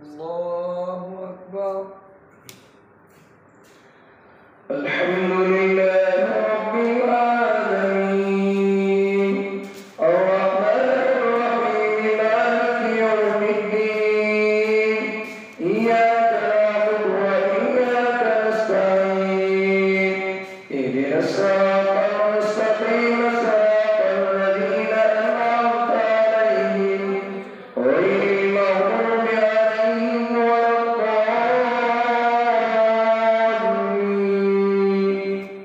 الله أكبر. الحمد لله رب العالمين الرحمن الرحيم مالك يوم الدين إياك نعبد وإياك نستعين اهدنا الصراط المستقيم صراط الذين أنعمت عليهم غير المغضوب عليهم ولا الضالين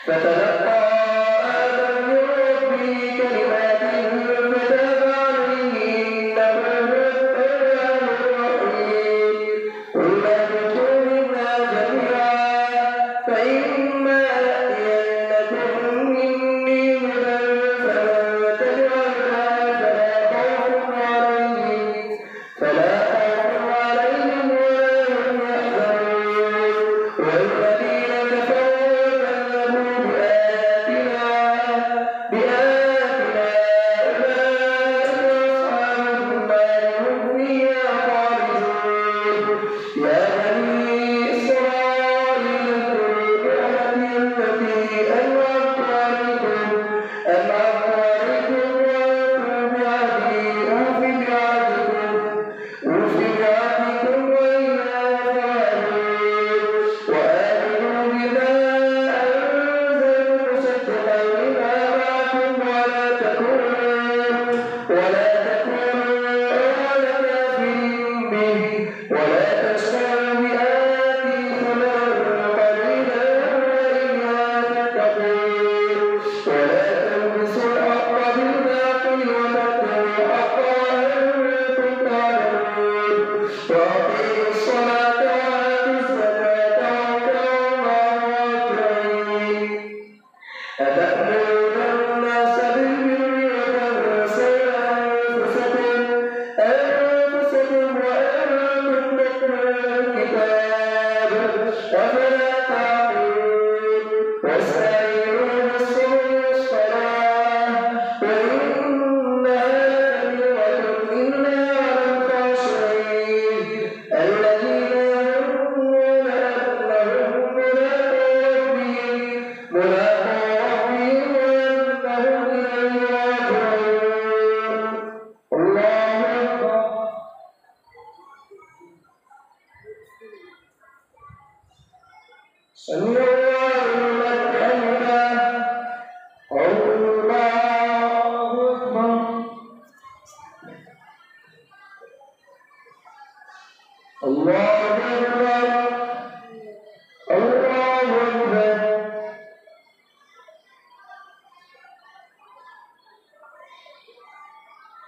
فتلقى آدم من ربه كلمات فتاب عليه إنه هو التواب الرحيم قلنا اهبطوا منها جميعا فإما يأتينكم مني هدى فمن تبع الهدى فلا خوف عليهم ولا هم يحزنون والذين كفروا وكذبوا بآياتنا أولئك أصحاب النار هم فيها خالدون يا بني إسرائيل اذكروا نعمتي التي أنعمت عليكم وأوفوا بعهدي أوف بعهدكم وإياي فاعبدون وآمنوا بما أنزلت مصدقا لما معكم ولا تكونوا أول كافر به ولا تشتروا بآياتي ثمنا قليلا وإياي فاتقون ولا تلبسوا الحق بالباطل وتكتموا الحق وأنتم تعلمون وأقيموا الصلاة وآتوا الزكاة واركعوا مع الراكعين أتأمرون الناس بالبر وتنسون أنفسكم وأنتم تتلون الكتاب أفلا تعقلون واستعينوا بالصبر والصلاة وإنها لكبيرة إلا على الخاشعين الذين يظنون أنهم ملاقو ربهم وأنهم إليه راجعون الله أكبر سمع الله لمن حمده الله أكبر الله أكبر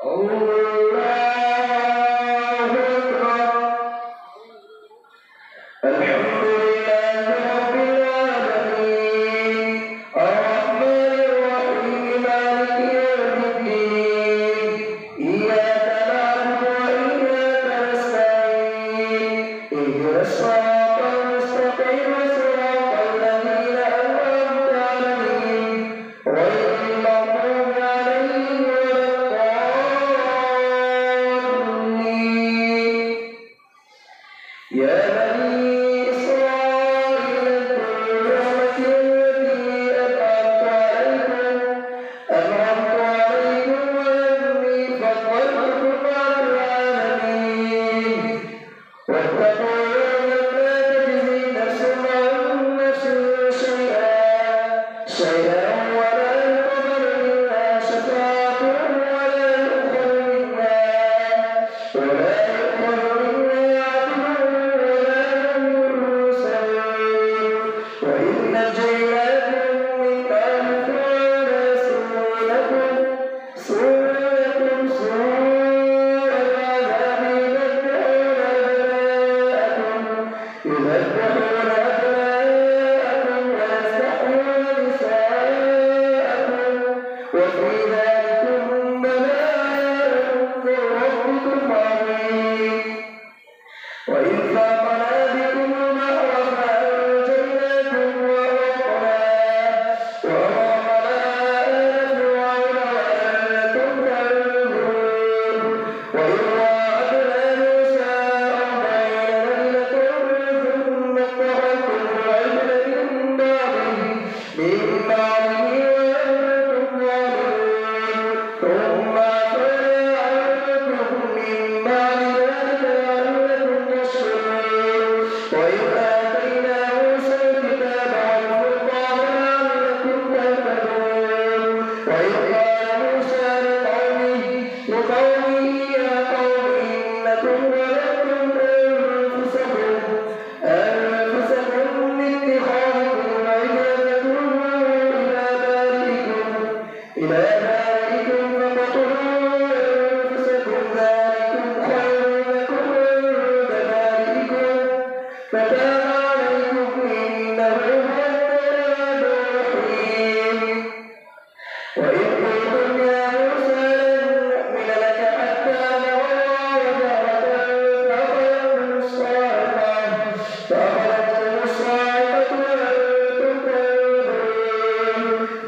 الله أكبر الحمد لله رب العالمين الرحمن الرحيم مالك يوم الدين إياك نعبد وإياك نستعين اهدنا الصراط المستقيم صراط الذين أنعمت عليهم غير المغضوب عليهم ولا الضالين يا بني إسرائيل اذكروا نعمتي التي أنعمت عليكم وأني فضلتكم على العالمين واتقوا يوما لا تجزي نفس عن نفس شيئا ولا يقبل منها شفاعة ولا يؤخذ منها عدل ولا هم ينصرون وإذ نجيناكم من آل فرعون يسومونكم سوء العذاب يذبحون أبناءكم ويستحيون نساءكم وفي ذلكم بلاء من ربكم عظيم وإذ فرقنا بكم البحر فأنجيناكم وأغرقنا آل فرعون وأنتم تنظرون وإذ واعدنا موسى 40 ليلة ثم اتخذتم العجل من بعده وأنتم ظالمون ثم عفونا عنكم من بعد ذلك لعلكم تشكرون وإذ آتينا موسى الكتاب والفرقان لعلكم تهتدون وإذ قال موسى لقومه يا قوم إنكم ظلمتم أنفسكم باتخاذكم العجل إلى بارئكم فاقتلوا أنفسكم ذلكم خير لكم عند بارئكم فتاب عليكم إنه هو التواب الرحيم. وإذ قلتم يا موسى لن نؤمن لك حتى نرى جهرة فأخذتكم الصاعقة وأنتم تنظرون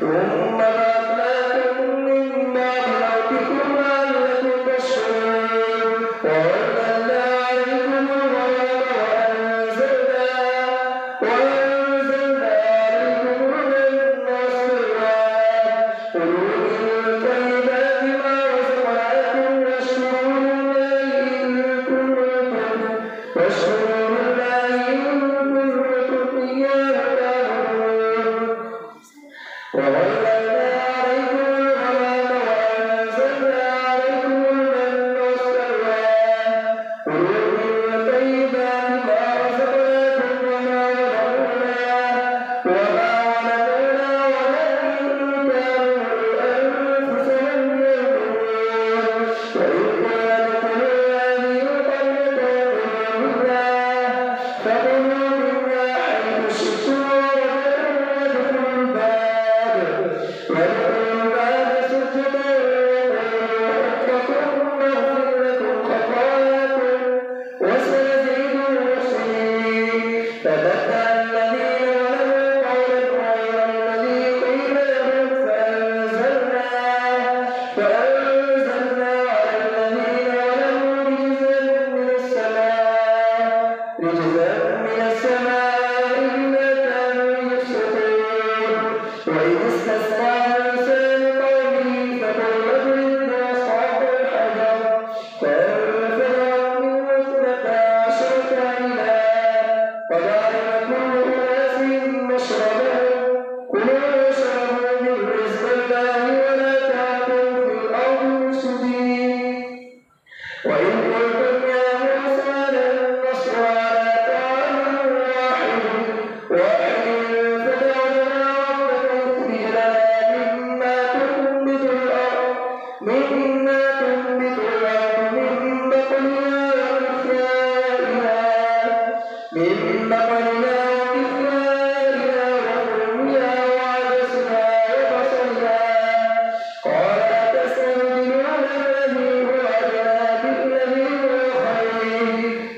ثم بعثناكم من بعد موتكم لعلكم تشكرون وأنزلنا عليكم الغمام وأنزلنا عليكم المن والسلوى كلوا من طيبات ما رزقناكم واشكروا لله إن كنتم إياه تعبدون. وظللنا عليكم الغمام وأنزلنا عليكم المن والسلوى كلوا من طيبات ما رزقناكم وما ظلمونا ولكن كانوا أنفسهم يظلمون. وإذ قلنا ادخلوا هذه القرية فكلوا منها حيث شئتم وادخلوا الباب سجدا وقولوا نغفر لكم خطاياكم وسنزيد المحسنين. فبدل الذين ظلموا قولا غير الذي قيل لهم فأنزلنا على الذين ظلموا رجزا من السماء بما كانوا يفسقون. وإذ استسقى موسى لقومه فقل اضرب بعصاك الحجر فانفجرت منه 12 عينا قد علم كل أناس مشربهم كلوا واشربوا من رزق الله ولا تعثوا في الأرض مفسدين. وإذ قلتم يا موسى لن نصبر على طعام واحد فادع لنا ربك يخرج لنا مما تنبت الأرض من بقلها وكفائها وفومها وعدسها وبصلها قال أتستبدلون الذي هو أدنى بالذي هو خير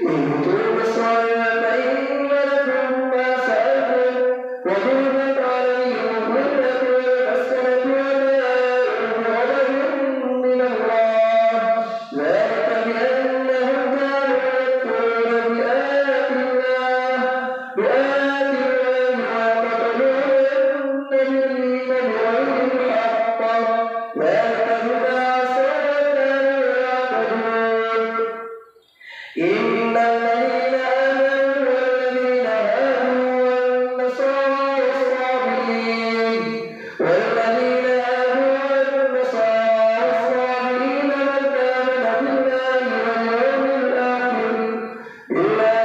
اهبطوا مصرا فإن لكم ما سألتم وضربت عليهم الذلة والمسكنة وباءوا بغضب من الله ذلك بأنهم كانوا يكفرون بآيات الله ويقتلون النبيين بغير الحق ذلك بما عصوا وكانوا يعتدون. إن الذين آمنوا والذين هادوا والنصارى والصابئين من آمن بالله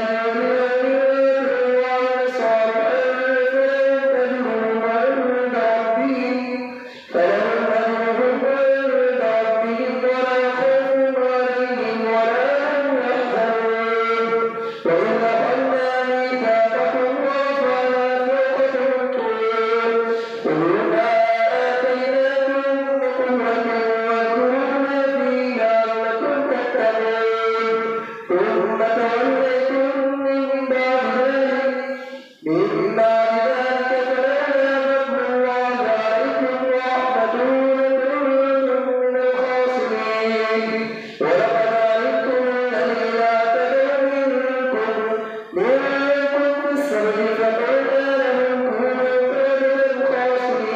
واليوم الآخر وعمل صالحا فلهم أجرهم عند ربهم ولا خوف عليهم ولا هم يحزنون. وإذ أخذنا ميثاقكم ورفعنا فوقكم الطور خذوا ما آتيناكم بقوة واذكروا ما فيه لعلكم تتقون ثم توليتم من بعد ذلك فلولا فضل الله عليكم ورحمته لكنتم من الخاسرين. ولقد علمتم الذين اعتدوا منكم في السبت فقلنا لهم كونوا قردة خاسرين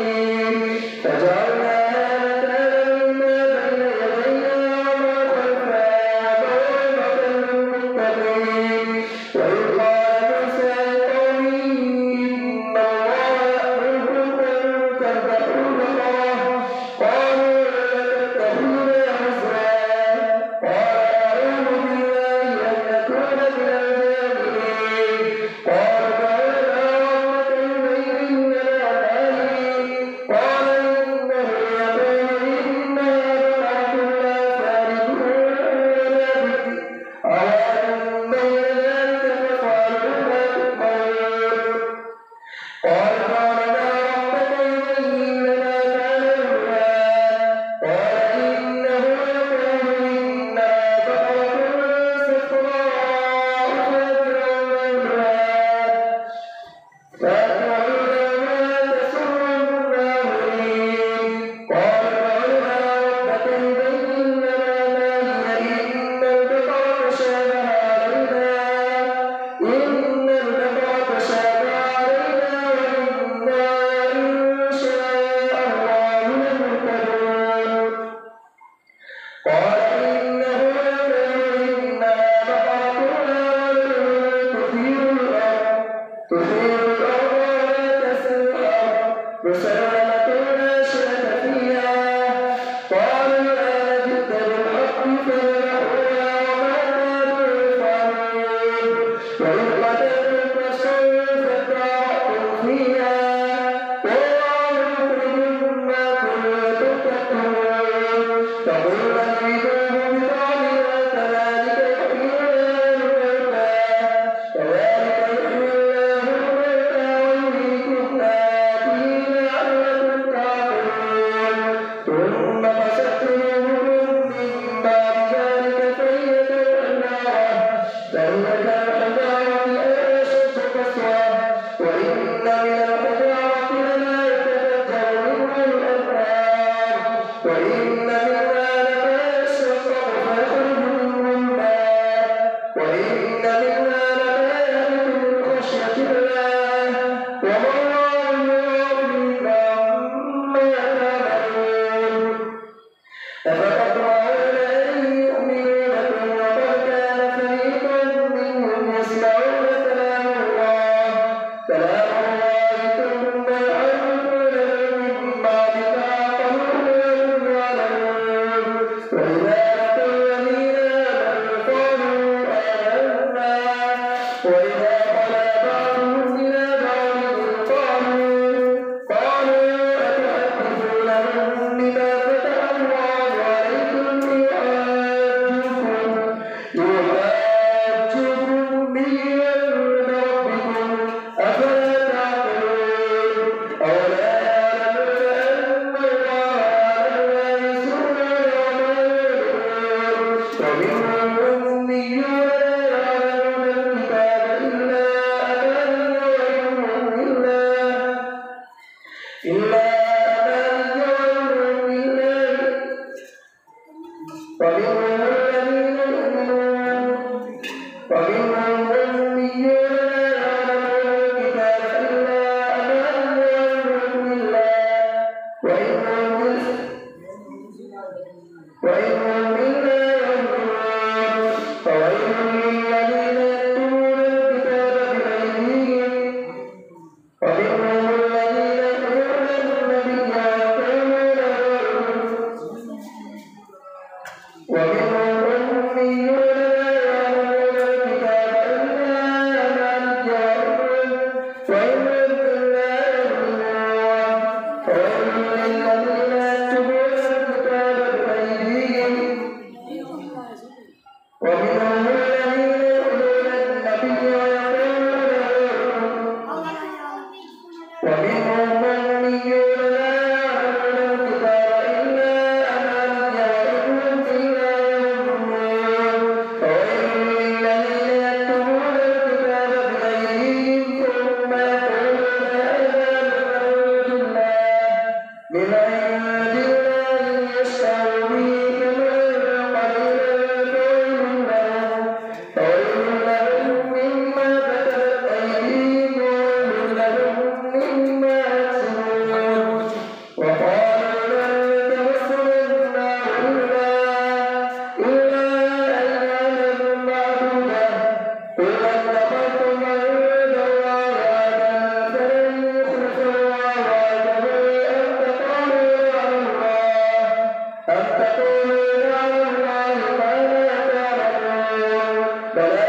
مسلمة لا شك فيها قالوا الآن جئت بالحق فذبحوها وما كانوا يفعلون وإذ قتلتم نفسا فادارأتم فيها والله مخرج ما كنتم تكتمون فقلنا اضربوه ببعضها كذلك يحيي الله الموتى ويريكم آياته لعلكم تعقلون ثم قست قلوبكم من بعد ذلك فهي كالحجارة أو أشد قسوة وإن من الحجارة لما يتفجر منه الأنهار وإن منها لما يشقق فيخرج منه الماء وإن منها لما يهبط من خشية الله وما الله بغافل عما تعملون أفتطمعون أن يؤمنوا لكم وقد كان فريق منهم يسمعون كلام الله ثم يحرفونه من بعد ما عقلوه وهم يعلمون وإذا لقوا الذين آمنوا قالوا آمنا وإذا خلا بعضهم إلى بعض قالوا أتحدثونهم بما فتح الله عليكم ليحاجوكم به عند ربكم أفلا تعقلون أولا يعلمون أن الله على ما يسرون وما يعلنون ومنهم أميون لا يعلمون الكتاب إلا أماني وإنهم إلا أماني وإنهم ومنهم الذين يؤمنون ومنهم أميون لا يعلمون الكتاب إلا أماني وإنهم إلا يظنون فويل للذين يكتبون الكتاب بأيديهم ومنهم الذين يؤمنون النبي ومنهم أميون لا يعلمون الكتاب إلا أماني وإنهم إلا يظنون فويل للذين يكتبون الكتاب بأيديهم ومنهم الذين يؤذون النبي ومنهم أميون لا يعلمون الكتاب إلا أماني وإنهم إلا يظنون فويل للذين يكتبون الكتاب بأيديهم ثم يقولون هذا من عند الله ليشتروا به ثمنا قليلا فويل لهم مما كتبت أيديهم وويل لهم مما يكسبون وقالوا لن تمسنا النار إلا أياما معدودة قل اتخذتم عند الله عهدا فلن يخلف الله عهده أم تقولون على الله ما لا تعلمون بلى